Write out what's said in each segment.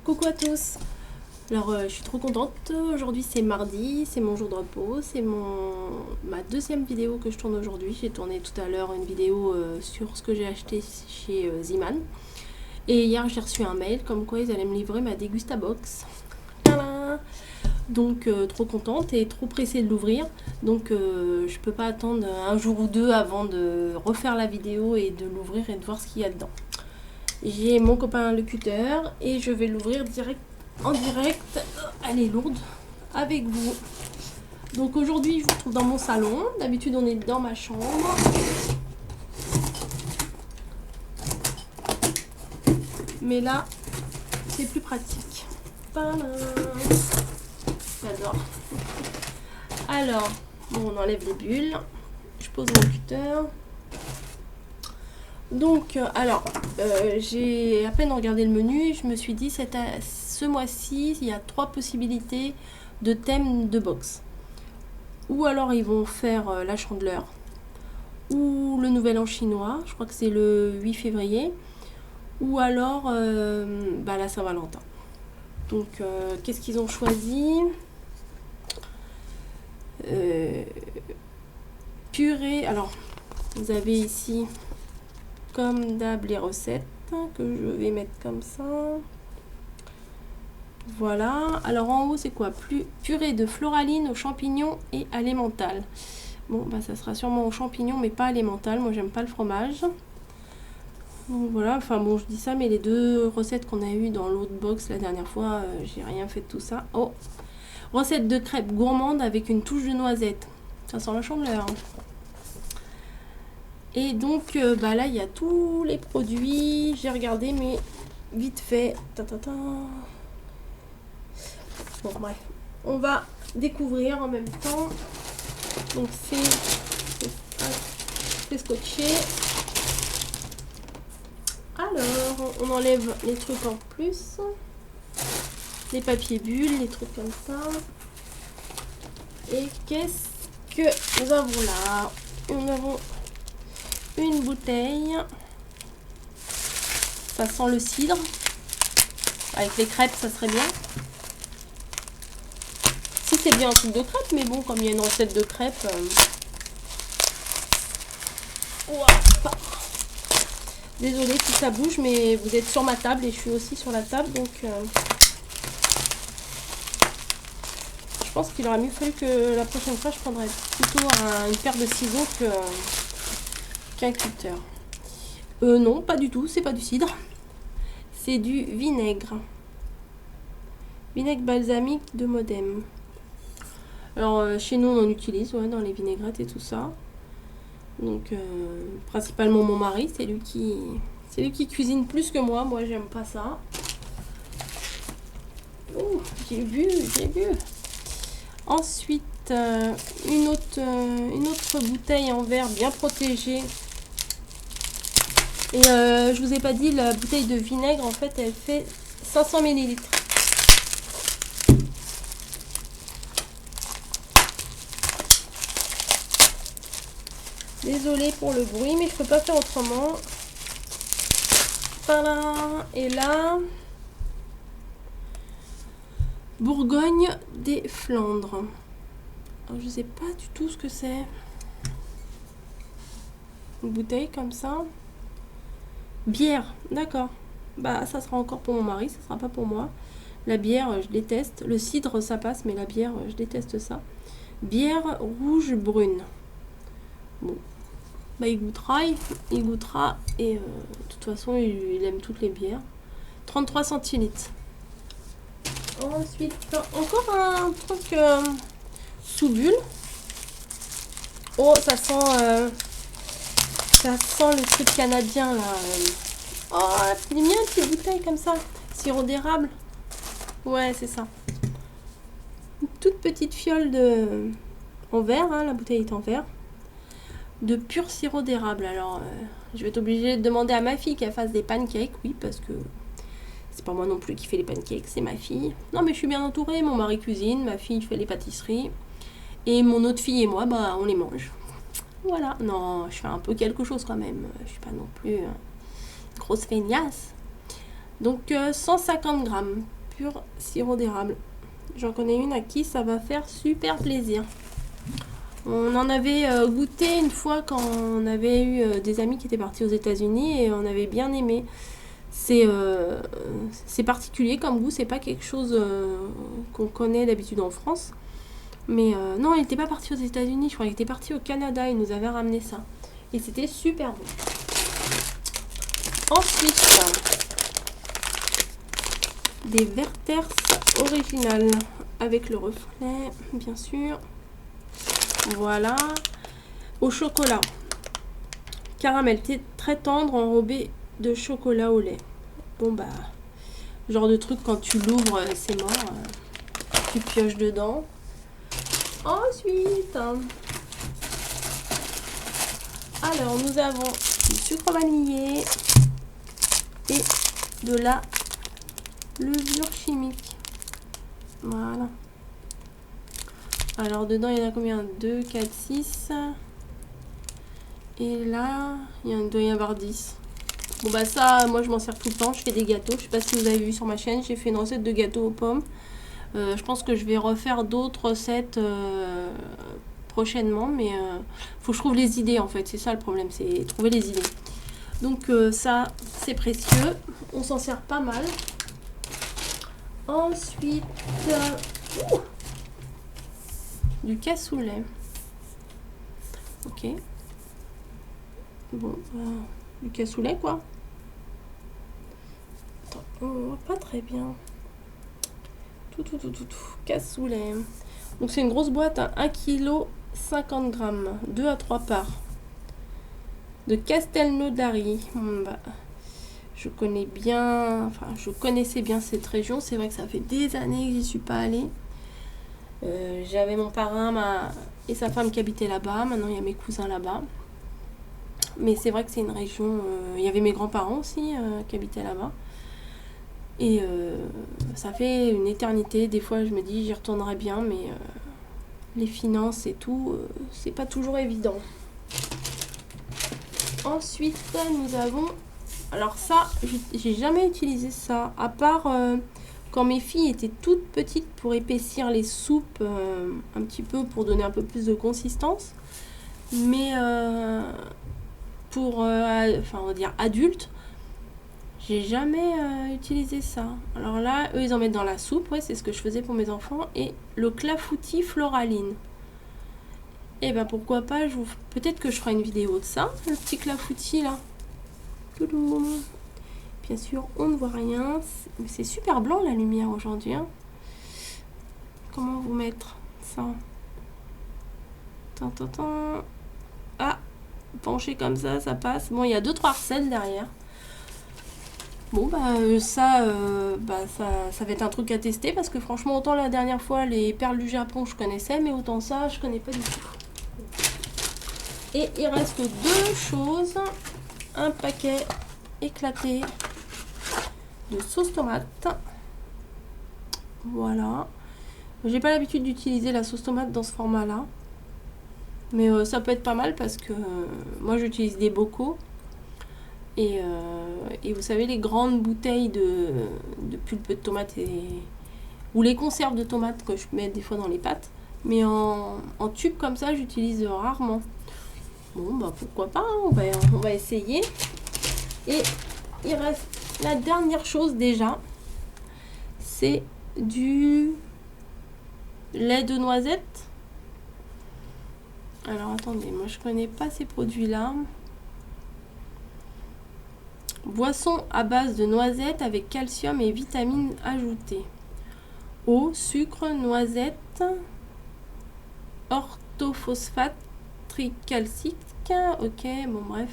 Coucou à tous. Alors je suis trop contente, aujourd'hui c'est mardi, c'est mon jour de repos, c'est ma deuxième vidéo que je tourne aujourd'hui. J'ai tourné tout à l'heure une vidéo sur ce que j'ai acheté chez Ziman. Et hier j'ai reçu un mail comme quoi ils allaient me livrer ma Degustabox. Tadam! Donc trop contente et trop pressée de l'ouvrir. Donc je peux pas attendre un jour ou deux avant de refaire la vidéo et de l'ouvrir et de voir ce qu'il y a dedans. J'ai mon copain le cutter et je vais l'ouvrir en direct. Elle est lourde avec vous. Donc aujourd'hui je vous retrouve dans mon salon. D'habitude on est dans ma chambre. Mais là c'est plus pratique. J'adore. Alors, bon, on enlève les bulles. Je pose mon cutter. Donc, j'ai à peine regardé le menu. Je me suis dit, ce mois-ci, il y a 3 possibilités de thèmes de box. Ou alors, ils vont faire la Chandeleur. Ou le Nouvel An chinois. Je crois que c'est le 8 février. Ou alors, la Saint-Valentin. Donc, qu'est-ce qu'ils ont choisi ? Purée. Alors, vous avez ici, comme d'hab, les recettes que je vais mettre comme ça. Voilà. Alors, en haut, c'est quoi ? Purée de floraline aux champignons et à l'emmental. Bon, ça sera sûrement aux champignons, mais pas à l'emmental. Moi, j'aime pas le fromage. Donc voilà, enfin bon, je dis ça, mais les 2 recettes qu'on a eues dans l'autre box la dernière fois, j'ai rien fait de tout ça. Oh, recette de crêpes gourmande avec une touche de noisette. Ça sent la Chandeleur. Et donc, là, il y a tous les produits. J'ai regardé, mais vite fait. Bon, bref. On va découvrir en même temps. Donc, c'est scotché. Alors, on enlève les trucs en plus, les papiers bulles, les trucs comme ça. Et qu'est-ce que nous avons là? Nous avons une bouteille. Ça sent le cidre. Avec les crêpes, ça serait bien. Si c'est bien un truc de crêpes, mais bon, comme il y a une recette de crêpes... Désolée si ça bouge, mais vous êtes sur ma table et je suis aussi sur la table, donc je pense qu'il aurait mieux fallu que la prochaine fois je prendrais plutôt une paire de ciseaux qu'un cutter. Non, pas du tout, c'est pas du cidre, c'est du vinaigre. Vinaigre balsamique de Modem. Alors chez nous on en utilise dans les vinaigrettes et tout ça. Donc principalement mon mari, c'est lui qui cuisine plus que moi. Moi j'aime pas ça. Oh, j'ai vu. Ensuite une autre bouteille en verre bien protégée. Et je vous ai pas dit, la bouteille de vinaigre en fait elle fait 500 ml. Désolée pour le bruit, mais je peux pas faire autrement. Voilà. Et là, Bourgogne des Flandres. Alors, je sais pas du tout ce que c'est. Une bouteille comme ça. Bière, d'accord. Ça sera encore pour mon mari, ça sera pas pour moi. La bière, je déteste. Le cidre, ça passe, mais la bière, je déteste ça. Bière rouge brune. Bon. Il goûtera et de toute façon il aime toutes les bières. 33 centilitres. Ensuite encore un truc sous bulle. Oh, ça sent le truc canadien là. Oh, c'est bien une petite bouteille comme ça. Sirop d'érable. Ouais, c'est ça. Une toute petite fiole en verre, la bouteille est en verre. De pur sirop d'érable. Alors, je vais être obligée de demander à ma fille qu'elle fasse des pancakes. Oui, parce que c'est pas moi non plus qui fais les pancakes, c'est ma fille. Non, mais je suis bien entourée. Mon mari cuisine, ma fille fait les pâtisseries. Et mon autre fille et moi, on les mange. Voilà. Non, je fais un peu quelque chose quand même. Je suis pas non plus grosse feignasse. Donc, 150 grammes. pur sirop d'érable. J'en connais une à qui ça va faire super plaisir. On en avait goûté une fois quand on avait eu des amis qui étaient partis aux États-Unis et on avait bien aimé. C'est particulier comme goût, c'est pas quelque chose qu'on connaît d'habitude en France. Mais non, il n'était pas parti aux États-Unis, je crois qu'il était parti au Canada, il nous avait ramené ça. Et c'était super bon. Ensuite, des Werther's originales avec le reflet, bien sûr. Voilà. Au chocolat. Caramel très tendre, enrobé de chocolat au lait. Bon bah, genre de truc quand tu l'ouvres, c'est mort. Tu pioches dedans. Ensuite, alors nous avons du sucre vanillé et de la levure chimique. Voilà. Alors dedans il y en a combien? 2, 4, 6. Et là, il doit y en avoir 10. Bon bah ça, moi je m'en sers tout le temps. Je fais des gâteaux. Je sais pas si vous avez vu sur ma chaîne, j'ai fait une recette de gâteau aux pommes. Je pense que je vais refaire d'autres recettes prochainement, mais faut que je trouve les idées en fait. C'est ça le problème, c'est trouver les idées. Donc ça, c'est précieux. On s'en sert pas mal. Ensuite, du cassoulet. Ok. Bon, du cassoulet quoi. Attends, on voit pas très bien. Tout. Cassoulet. Donc c'est une grosse boîte à 1 kg 50 g, 2 à 3 parts. De Castelnaudary. Bah, je connais bien, enfin je connaissais bien cette région. C'est vrai que ça fait des années que j'y suis pas allée. J'avais mon parrain et sa femme qui habitaient là-bas. Maintenant il y a mes cousins là-bas. Mais c'est vrai que c'est une région. Il y avait mes grands-parents aussi qui habitaient là-bas. Et ça fait une éternité. Des fois, je me dis, j'y retournerai bien, mais les finances et tout, c'est pas toujours évident. Ensuite, nous avons... Alors ça, j'ai jamais utilisé ça, à part quand mes filles étaient toutes petites pour épaissir les soupes un petit peu, pour donner un peu plus de consistance. Mais pour, enfin, on va dire adultes, j'ai jamais utilisé ça. Alors là, eux, ils en mettent dans la soupe. Ouais, c'est ce que je faisais pour mes enfants. Et le clafoutis floraline. Et ben pourquoi pas, peut-être que je ferai une vidéo de ça. Le petit clafoutis là. Touloum. Bien sûr, on ne voit rien. Mais c'est super blanc la lumière aujourd'hui. Hein. Comment vous mettre ça? Ah, penché comme ça passe. Bon, il y a 2-3 recettes derrière. Bon bah ça va être un truc à tester parce que franchement autant la dernière fois les perles du Japon je connaissais, mais autant ça je connais pas du tout. Et il reste 2 choses, un paquet éclaté de sauce tomate. Voilà. J'ai pas l'habitude d'utiliser la sauce tomate dans ce format là, mais ça peut être pas mal parce que moi j'utilise des bocaux. Et vous savez, les grandes bouteilles de pulpe de tomates ou les conserves de tomates que je mets des fois dans les pâtes. Mais en tube comme ça, j'utilise rarement. Bon, bah pourquoi pas, hein, on va essayer. Et il reste la dernière chose déjà. C'est du lait de noisette. Alors attendez, moi je connais pas ces produits-là. Boisson à base de noisettes avec calcium et vitamines ajoutées. Eau, sucre, noisette, orthophosphate tricalcique. Ok, bon bref.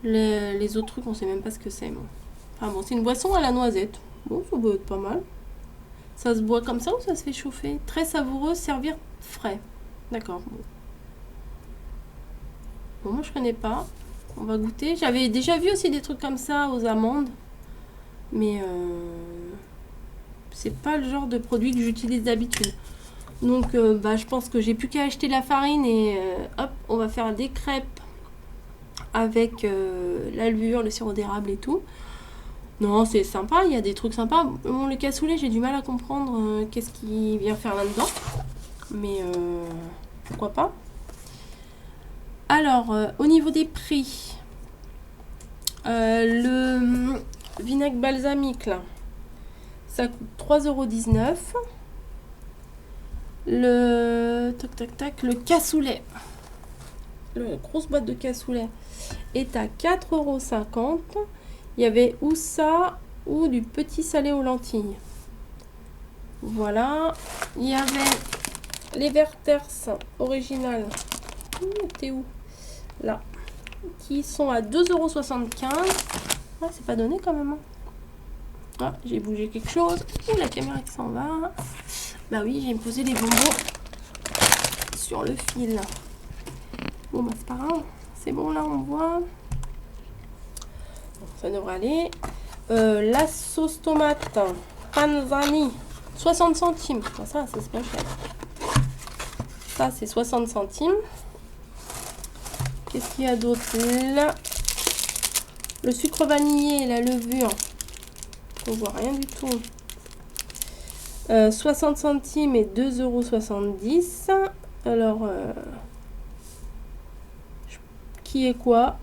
Les autres trucs, on sait même pas ce que c'est. Bon. Enfin bon, c'est une boisson à la noisette. Bon, ça doit être pas mal. Ça se boit comme ça ou ça se fait chauffer? Très savoureux, servir frais. D'accord. Bon, moi je connais pas. On va goûter. J'avais déjà vu aussi des trucs comme ça aux amandes. Mais c'est pas le genre de produit que j'utilise d'habitude. Donc je pense que j'ai plus qu'à acheter la farine et hop, on va faire des crêpes avec la levure, le sirop d'érable et tout. Non, c'est sympa, il y a des trucs sympas. Bon, le cassoulet, j'ai du mal à comprendre qu'est-ce qu'il vient faire là-dedans. Mais pourquoi pas. Alors, au niveau des prix, le vinaigre balsamique, là, ça coûte 3,19 €. Le cassoulet, la grosse boîte de cassoulet, est à 4,50 €. Il y avait ou ça ou du petit salé aux lentilles. Voilà. Il y avait les Werther's originales. T'es où? Là. Qui sont à 2,75 €. Ah, c'est pas donné quand même. Ah, j'ai bougé quelque chose. Ouh, la caméra qui s'en va. Bah oui, j'ai posé les bonbons sur le fil. Bon, bah c'est pas grave. C'est bon, là, on voit. Bon, ça devrait aller. La sauce tomate panzani, 60 centimes. Ah, ça, c'est pas cher. Ça, c'est 60 centimes. Qu'est-ce qu'il y a d'autre là? Le sucre vanillé et la levure. On voit rien du tout. 60 centimes et 2,70 €. Alors, qui est quoi?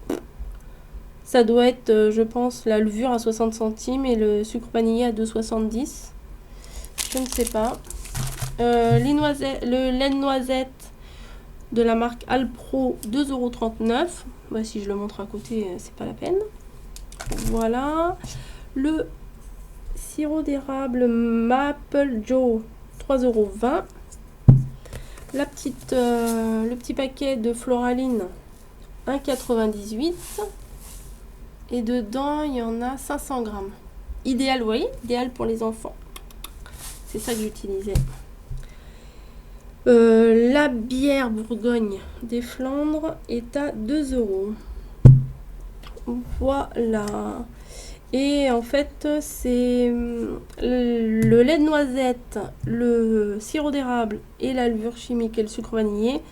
Ça doit être, je pense, la levure à 60 centimes et le sucre vanillé à 2,70 €. Je ne sais pas. Les noisettes, le lait de noisette de la marque Alpro, 2,39 €. Bah, si je le montre à côté, c'est pas la peine. Voilà. Le sirop d'érable Maple Joe, 3,20 €. Le petit paquet de Floraline, 1,98 €. Et dedans, il y en a 500 grammes. Idéal, vous voyez, idéal pour les enfants. C'est ça que j'utilisais. La bière Bourgogne des Flandres est à 2 €. Voilà. Et en fait, c'est le lait de noisette, le sirop d'érable et la levure chimique et le sucre vanillé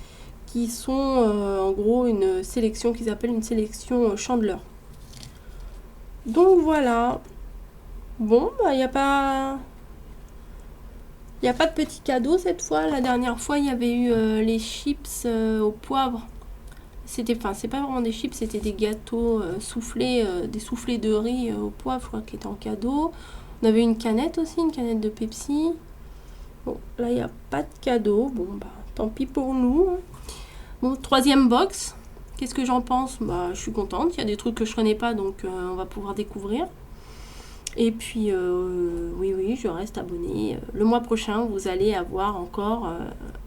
qui sont en gros une sélection qu'ils appellent une sélection Chandler. Donc voilà. Bon, bah il n'y a pas de petit cadeau cette fois. La dernière fois, il y avait eu les chips au poivre. C'était, enfin, c'est pas vraiment des chips, c'était des gâteaux soufflés, des soufflés de riz au poivre, je crois, qui étaient en cadeau. On avait une canette aussi, une canette de Pepsi. Bon, là, il n'y a pas de cadeau. Bon, bah, tant pis pour nous. Bon, 3e box. Qu'est-ce que j'en pense? Bah, je suis contente. Il y a des trucs que je connais pas, donc on va pouvoir découvrir. Et puis, oui, je reste abonnée. Le mois prochain, vous allez avoir encore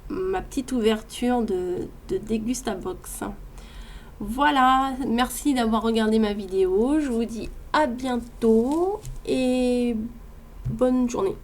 ma petite ouverture de Dégustabox. Voilà, merci d'avoir regardé ma vidéo. Je vous dis à bientôt et bonne journée.